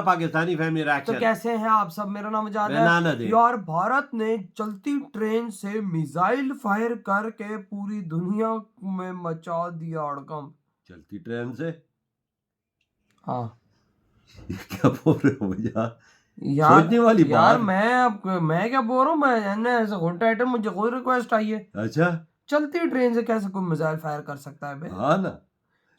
Pakistani family तो reaction. कैसे हैं आप सब? मेरा नाम आजाद है। यार भारत ने चलती ट्रेन से मिसाइल फायर करके पूरी दुनिया में मचा दिया हड़कंप। चलती ट्रेन से? हाँ क्या बोल रहे हो भैया? यार सोचने वाली यार बात। मैं क्या बोल रहा हूँ, मैं ऐसा कॉन्ट्रैक्टर, मुझे कोई रिक्वेस्ट आई है। अच्छा, चलती ट्रेन से कैसे कोई मिसाइल फायर कर सकता है बे? हाँ ना,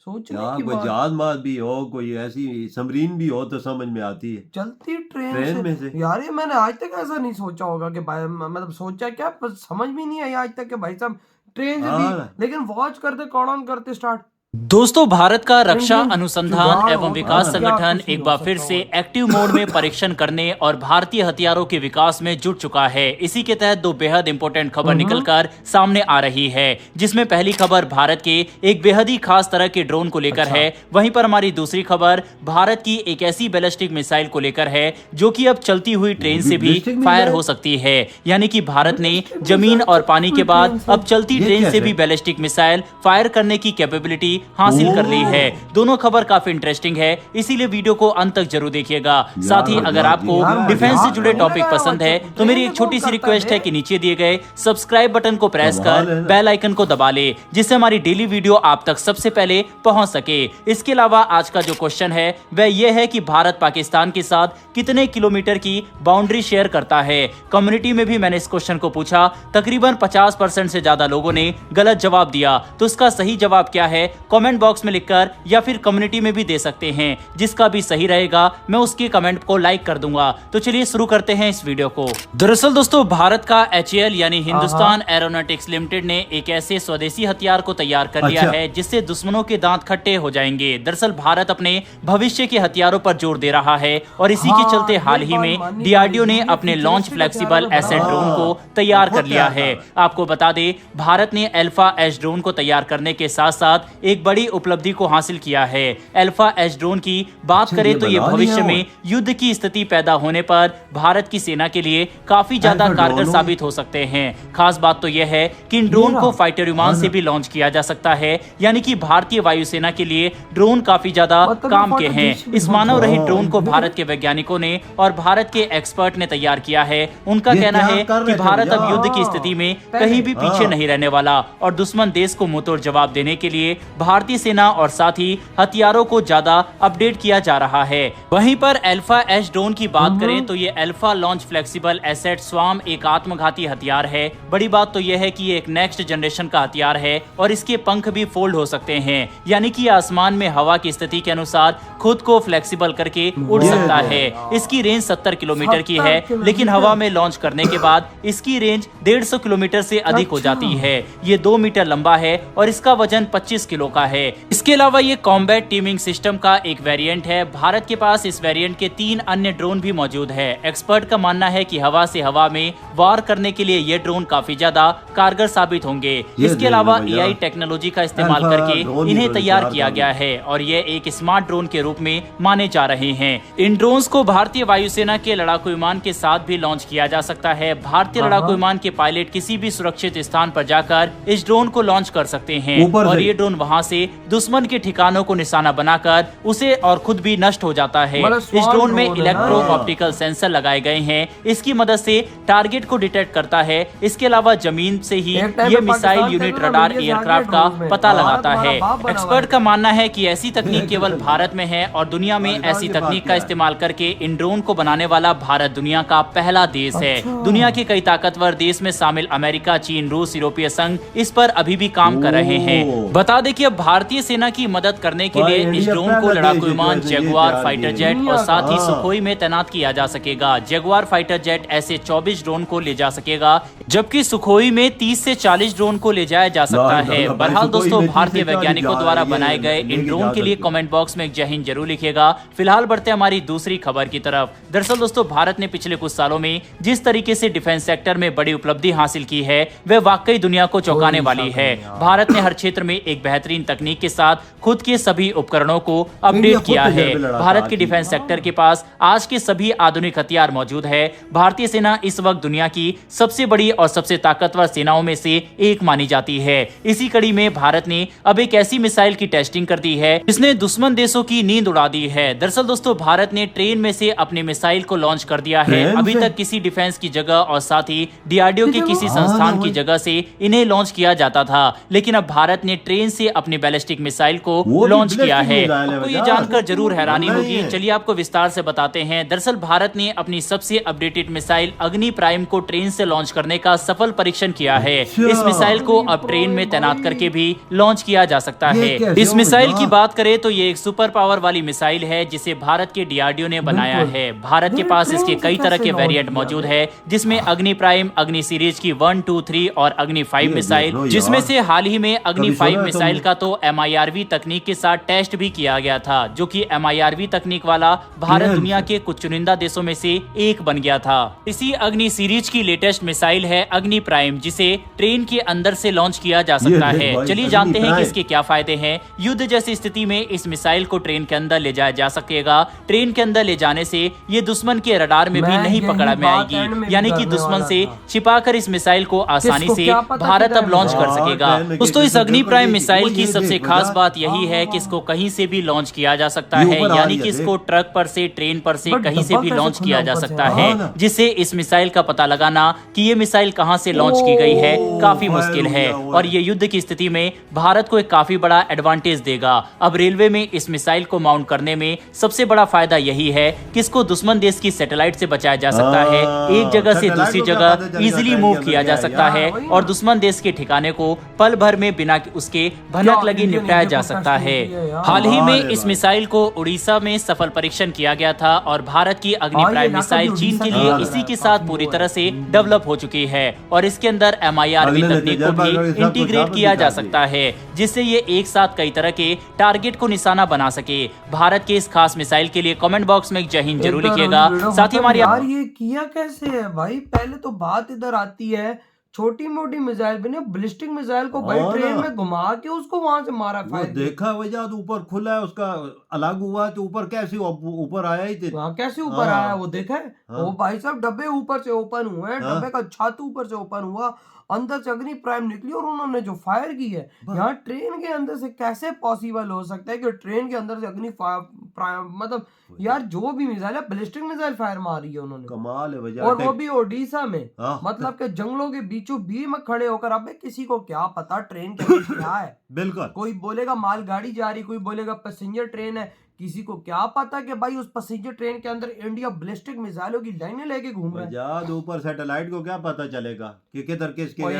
सोचने यहाँ की कोई बात। जहाज माज भी हो, कोई ऐसी सबमरीन भी हो तो समझ में आती है। चलती ट्रेन में से यार, ये मैंने आज तक ऐसा नहीं सोचा होगा कि भाई, मतलब सोचा क्या, पर समझ भी नहीं आई आज तक कि भाई साहब ट्रेन से थी, लेकिन वॉच करते कौन ऑन करते स्टार्ट। दोस्तों, भारत का रक्षा अनुसंधान एवं विकास संगठन एक बार फिर से एक्टिव मोड में परीक्षण करने और भारतीय हथियारों के विकास में जुट चुका है। इसी के तहत दो बेहद इंपॉर्टेंट खबर निकलकर सामने आ रही है, जिसमें पहली खबर भारत के एक बेहद ही खास तरह के ड्रोन को लेकर है। वहीं पर हमारी दूसरी खबर भारत की एक ऐसी बैलिस्टिक मिसाइल को लेकर है जो कि अब चलती हुई ट्रेन से भी फायर हो सकती है। यानी कि भारत ने जमीन और पानी के बाद अब चलती ट्रेन से भी बैलिस्टिक मिसाइल फायर करने की कैपेबिलिटी हासिल कर ली है। दोनों खबर काफी इंटरेस्टिंग है, इसीलिए वीडियो को अंत तक जरूर देखिएगा। साथ ही अगर आपको डिफेंस से जुड़े टॉपिक पसंद है तो मेरी एक छोटी सी रिक्वेस्ट है कि नीचे दिए गए सब्सक्राइब बटन को प्रेस कर बेल आइकन को दबा ले, जिससे हमारी डेली वीडियो आप तक सबसे पहले पहुंच सके। इसके अलावा आज का जो क्वेश्चन है वह यह है कि भारत पाकिस्तान के साथ कितने किलोमीटर की बाउंड्री शेयर करता है। कम्युनिटी में भी मैंने इस क्वेश्चन को पूछा, तकरीबन 50% से ज्यादा लोगों ने गलत जवाब दिया। तो इसका सही जवाब क्या है कमेंट बॉक्स में लिखकर या फिर कम्युनिटी में भी दे सकते हैं। जिसका भी सही रहेगा मैं उसके कमेंट को लाइक कर दूंगा। तो चलिए शुरू करते हैं इस वीडियो को। दरअसल दोस्तों, भारत का HAL यानी हिंदुस्तान एरोनॉटिक्स लिमिटेड ने एक ऐसे स्वदेशी हथियार को तैयार कर लिया है जिससे दुश्मनों के दांत खट्टे हो जाएंगे। दरअसल भारत अपने भविष्य के हथियारों पर जोर दे रहा है और इसी के चलते हाल ही में DRDO ने अपने लॉन्च फ्लेक्सिबल एसेट ड्रोन को तैयार कर लिया है। आपको बता दें, भारत ने अल्फा एच ड्रोन को तैयार करने के साथ साथ एक बड़ी उपलब्धि को हासिल किया है। अल्फा एच ड्रोन की बात करें तो ये भविष्य में युद्ध की स्थिति पैदा होने पर भारत की सेना के लिए काफी ज्यादा कारगर साबित हो सकते हैं। खास बात तो यह है कि इन ड्रोन को फाइटर विमान से भी लॉन्च किया जा सकता है, यानी कि भारतीय वायुसेना के लिए ड्रोन काफी ज्यादा काम के हैं। इस मानव रहित ड्रोन को भारत के वैज्ञानिकों ने और भारत के एक्सपर्ट ने तैयार किया है। उनका कहना है कि भारत अब युद्ध की स्थिति में कहीं भी पीछे नहीं रहने वाला और दुश्मन देश को मुंहतोड़ जवाब देने के लिए भारतीय सेना और साथ ही हथियारों को ज्यादा अपडेट किया जा रहा है। वहीं पर अल्फा एच ड्रोन की बात करें तो ये अल्फा लॉन्च फ्लेक्सिबल एसेट स्वाम एक आत्मघाती हथियार है। बड़ी बात तो यह है कि ये एक नेक्स्ट जनरेशन का हथियार है और इसके पंख भी फोल्ड हो सकते हैं, यानी कि आसमान में हवा की स्थिति के अनुसार खुद को फ्लेक्सिबल करके उड़ सकता है। इसकी रेंज 70 किलोमीटर की है, लेकिन हवा में लॉन्च करने के बाद इसकी रेंज 150 किलोमीटर से अधिक हो जाती है। ये 2 मीटर लंबा है और इसका वजन 25 किलो का है। इसके अलावा ये कॉम्बैट टीमिंग सिस्टम का एक वेरिएंट है। भारत के पास इस वेरिएंट के 3 अन्य ड्रोन भी मौजूद है। एक्सपर्ट का मानना है कि हवा से हवा में वार करने के लिए ये ड्रोन काफी ज्यादा कारगर साबित होंगे। इसके अलावा AI टेक्नोलॉजी का इस्तेमाल करके इन्हें तैयार किया गया है और ये एक स्मार्ट ड्रोन के रूप में माने जा रहे हैं। इन ड्रोन्स को भारतीय वायुसेना के लड़ाकू विमान के साथ भी लॉन्च किया जा सकता है। भारतीय लड़ाकू विमान के पायलट किसी भी सुरक्षित स्थान पर जाकर इस ड्रोन को लॉन्च कर सकते हैं और ये ड्रोन वहां से दुश्मन के ठिकानों को निशाना बनाकर उसे और खुद भी नष्ट हो जाता है। इस ड्रोन में इलेक्ट्रो ऑप्टिकल सेंसर लगाए गए हैं। इसकी मदद से टारगेट को डिटेक्ट करता है। इसके अलावा जमीन से ही ये मिसाइल यूनिट रडार एयरक्राफ्ट का पता लगाता है। एक्सपर्ट का मानना है कि ऐसी तकनीक केवल भारत में है और दुनिया में ऐसी तकनीक का इस्तेमाल करके इन ड्रोन को बनाने वाला भारत दुनिया का पहला देश है। दुनिया के कई ताकतवर देश में शामिल अमेरिका, चीन, रूस, यूरोपीय संघ इस पर अभी भी काम कर रहे हैं। बता दें कि अब भारतीय सेना की मदद करने के लिए इस ड्रोन को लड़ाकू विमान, जगुआर फाइटर जेट और साथ ही सुखोई में तैनात किया जा सकेगा। जगुआर फाइटर जेट ऐसे 24 ड्रोन को ले जा सकेगा, जबकि सुखोई में 30 से 40 ड्रोन को ले जाया जा सकता है। बहरहाल दोस्तों, भारतीय वैज्ञानिकों द्वारा बनाए गए इन ड्रोन के लिए कमेंट बॉक्स में जय हिंद जरूर लिखेगा। फिलहाल बढ़ते हमारी दूसरी खबर की तरफ। दरअसल दोस्तों, भारत ने पिछले कुछ सालों में जिस तरीके से डिफेंस सेक्टर में बड़ी उपलब्धि हासिल की है वह वाकई दुनिया को चौंकाने वाली है। भारत ने हर क्षेत्र में एक बेहतरीन बेहतरीन तकनीक के साथ खुद के सभी उपकरणों को अपडेट किया है। भारत के डिफेंस सेक्टर के पास आज के सभी आधुनिक हथियार मौजूद है। भारतीय सेना इस वक्त दुनिया की सबसे बड़ी और सबसे ताकतवर सेनाओं में से एक मानी जाती है। इसी कड़ी में भारत ने अब एक ऐसी मिसाइल की टेस्टिंग कर दी है जिसने दुश्मन देशों की नींद उड़ा दी है। दरअसल दोस्तों, भारत ने ट्रेन में से अपनी मिसाइल को लॉन्च कर दिया है। अभी तक किसी डिफेंस की जगह और साथ ही डीआरडीओ के किसी संस्थान की जगह से इन्हें लॉन्च किया जाता था, लेकिन अब भारत ने ट्रेन से अपनी बैलिस्टिक मिसाइल को लॉन्च किया है। आपको ये जानकर जरूर हैरानी होगी, चलिए आपको विस्तार से बताते हैं। दरअसल भारत ने अपनी सबसे अपडेटेड मिसाइल अग्नि प्राइम को ट्रेन से लॉन्च करने का सफल परीक्षण किया है। इस मिसाइल को अब ट्रेन में तैनात करके भी लॉन्च किया जा सकता है। इस मिसाइल की बात करें तो ये एक सुपर पावर वाली मिसाइल है जिसे भारत के डीआरडीओ ने बनाया है। भारत के पास इसके कई तरह के वेरिएंट मौजूद है, जिसमें अग्नि प्राइम, अग्नि सीरीज की 1, 2, 3 और अग्नि 5 मिसाइल, जिसमें से हाल ही में अग्नि 5 मिसाइल का तो MIRV तकनीक के साथ टेस्ट भी किया गया था, जो कि MIRV तकनीक वाला भारत दुनिया के कुछ चुनिंदा देशों में से एक बन गया था। इसी अग्नि सीरीज की लेटेस्ट मिसाइल है अग्नि प्राइम, जिसे ट्रेन के अंदर से लॉन्च किया जा सकता है। चलिए जानते हैं कि इसके क्या फायदे हैं। युद्ध जैसी स्थिति में इस मिसाइल को ट्रेन के अंदर ले जाया जा सकेगा। ट्रेन के अंदर ले जाने से ये दुश्मन के रडार में भी नहीं पकड़ा में आएगी, यानी कि दुश्मन से छिपाकर इस मिसाइल को आसानी से भारत अब लॉन्च कर सकेगा। दोस्तों, इस अग्नि प्राइम मिसाइल की सबसे खास बात यही है कि इसको कहीं से भी लॉन्च किया जा सकता है, यानी कि इसको ट्रक पर से, ट्रेन पर से, कहीं से भी लॉन्च किया जा सकता है, जिससे इस मिसाइल का पता लगाना कि ये मिसाइल कहां से लॉन्च की गई है काफी मुश्किल है, और ये युद्ध की स्थिति में भारत को एक काफी बड़ा एडवांटेज देगा। अब रेलवे में इस मिसाइल को माउंट करने में सबसे बड़ा फायदा यही है कि इसको दुश्मन देश की सैटेलाइट से बचाया जा सकता है। एक जगह से दूसरी जगह इजीली मूव किया जा सकता है और दुश्मन देश के ठिकाने को पल भर में बिना उसके भनक लगे निपटाया जा सकता है। हाल ही में इस मिसाइल को उड़ीसा में सफल परीक्षण किया गया था और भारत की अग्नि प्राइम मिसाइल चीन के लिए इसी के साथ पूरी तरह से डेवलप हो चुकी है और इसके अंदर MIRV तकनीक को भी इंटीग्रेट किया जा सकता है, जिससे ये एक साथ कई तरह के टारगेट को निशाना बना सके। भारत के इस खास मिसाइल के लिए कमेंट बॉक्स में जय हिंद जरूर लिखिएगा। साथ ही हमारी यार ये किया कैसे है भाई? पहले तो बात इधर आती है छोटी मोटी मिसाइल भी नहीं, बैलिस्टिक मिसाइल को भाई ट्रेन में घुमा के उसको वहां से मारा। वो देखा वजह तो ऊपर खुला है, उसका अलग हुआ तो ऊपर कैसे ऊपर आया ही थे। कैसे ऊपर आया वो देखा है? वो भाई साहब डब्बे ऊपर से ओपन हुए, डब्बे का छत ऊपर से ओपन हुआ, अंदर से अग्नि प्राइम निकली और उन्होंने जो फायर की है यहाँ ट्रेन के अंदर से कैसे पॉसिबल हो सकता है कि ट्रेन के अंदर से अग्नि प्राइम, मतलब यार जो भी मिसाइल है बैलिस्टिक मिसाइल फायर मारी है उन्होंने, कमाल है। और वो भी ओडिशा में, मतलब के जंगलों के बीचों बीच में खड़े होकर। अबे किसी को क्या पता ट्रेन के अंदर क्या है? बिल्कुल, कोई बोलेगा मालगाड़ी जा रही, कोई बोलेगा पैसेंजर ट्रेन है, किसी को क्या पता कि भाई उस पैसेंजर ट्रेन के अंदर इंडिया बैलिस्टिक मिसाइलों की लाइनें लेके घूम रहा है। ऊपर सैटेलाइट को क्या पता चलेगा कि किधर किसके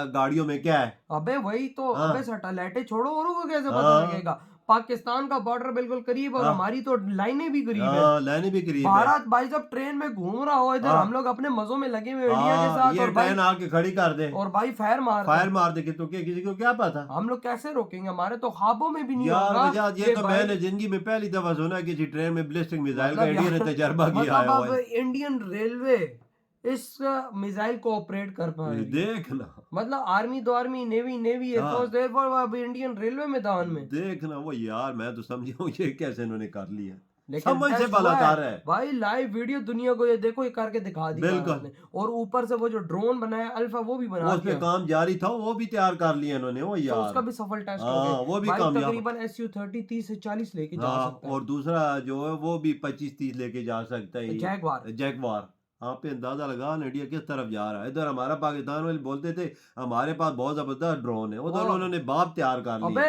गाड़ियों में क्या है? अबे वही तो, अबे सैटेलाइटें छोड़ो, और को कैसे पता लगेगा? पाकिस्तान का बॉर्डर बिल्कुल करीब और हमारी तो लाइनें भी करीब है, लाइनें भी करीब। भारत भाई जब ट्रेन में घूम रहा हो इधर, हम लोग अपने मजों में लगे हुए इंडिया के साथ, और ट्रेन आके खड़ी कर दे और भाई फायर मार दे तो किसी को क्या पता? हम लोग कैसे रोकेंगे? हमारे तो ख्वाबों में भी नहीं होगा। ये तो मैंने जिंदगी में पहली दफा सुना किसी ट्रेन में बैलिस्टिक मिसाइल का इंडिया ने तजर्बा किया है। इंडियन रेलवे इस मिसाइल को ऑपरेट कर पा रही है, देखना। मतलब आर्मी तो army, navy navy, air force air force, अब इंडियन रेलवे मैदान में देखना। वो यार मैं तो समझा ये कैसे इन्होंने कर लिया, समझ से बलात्कार है भाई। लाइव वीडियो दुनिया को ये देखो, ये करके दिखा दिया बिल्कुल। और ऊपर से वो जो ड्रोन बनाया अल्फा, वो भी बना दिया, काम जारी था, वो भी तैयार कर लिया इन्होंने। वो यार उसका भी सफल टेस्ट हो गया, वो भी कामयाब। तकरीबन SU-30 30 से 40 लेके जा सकता है, और दूसरा जो है वो भी 25-30 लेके जा सकता है, जैगवार। आप पे अंदाजा लगा इंडिया किस तरफ जा रहा है। इधर हमारा पाकिस्तान वाले बोलते थे हमारे पास बहुत जबरदस्त ड्रोन है, उधर उन्होंने बाप तैयार कर लिया।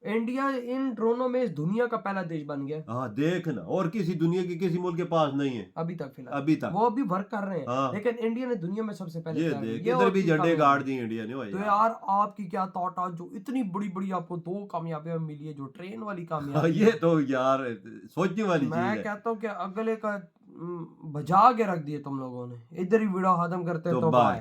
इंडिया इन ड्रोनों में इस दुनिया का पहला देश बन गया। हाँ देखना, और किसी दुनिया के किसी मुल्क के पास नहीं है अभी तक, फिलहाल अभी तक। वो अभी वर्क कर रहे हैं, लेकिन इंडिया ने दुनिया में सबसे पहले ये देख, इधर भी झंडे गाड़ दिए इंडिया ने भाई। तो यार आपकी क्या थॉट आज जो इतनी बड़ी बड़ी आपको 2 कामयाबियां मिली है, जो ट्रेन वाली कामयाबी ये तो यार सोचने वाली चीज है। मैं कहता हूँ कि अगले का बजा के रख दिए तुम लोगों ने। इधर ही वीडियो खत्म करते हैं, तो बाय।